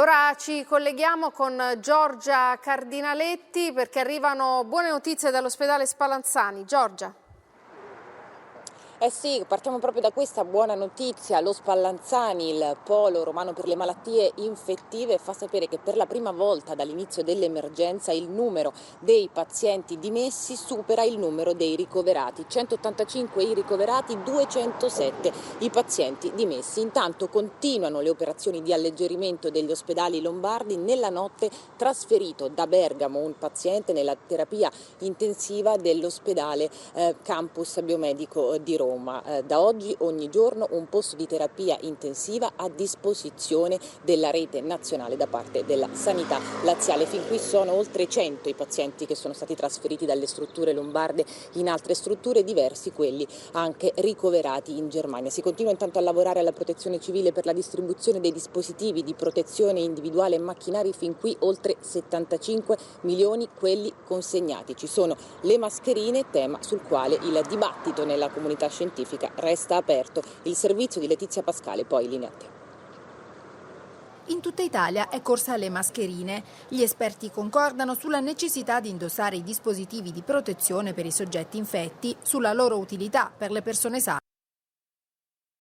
Ora ci colleghiamo con Giorgia Cardinaletti perché arrivano buone notizie dall'ospedale Spallanzani. Giorgia. Eh sì, partiamo proprio da questa buona notizia. Lo Spallanzani, il polo romano per le malattie infettive, fa sapere che per la prima volta dall'inizio dell'emergenza il numero dei pazienti dimessi supera il numero dei ricoverati. 185 i ricoverati, 207 i pazienti dimessi. Intanto continuano le operazioni di alleggerimento degli ospedali lombardi. Nella notte trasferito da Bergamo un paziente nella terapia intensiva dell'ospedale Campus Biomedico di Roma. Da oggi ogni giorno un posto di terapia intensiva a disposizione della rete nazionale da parte della sanità laziale. Fin qui sono oltre 100 i pazienti che sono stati trasferiti dalle strutture lombarde in altre strutture, diversi quelli anche ricoverati in Germania. Si continua intanto a lavorare alla Protezione Civile per la distribuzione dei dispositivi di protezione individuale e macchinari, fin qui oltre 75 milioni quelli consegnati. Ci sono le mascherine, tema sul quale il dibattito nella comunità scientifica resta aperto. Il servizio di Letizia Pascale, poi linea a te. In tutta Italia è corsa alle mascherine. Gli esperti concordano sulla necessità di indossare i dispositivi di protezione per i soggetti infetti, sulla loro utilità per le persone sane.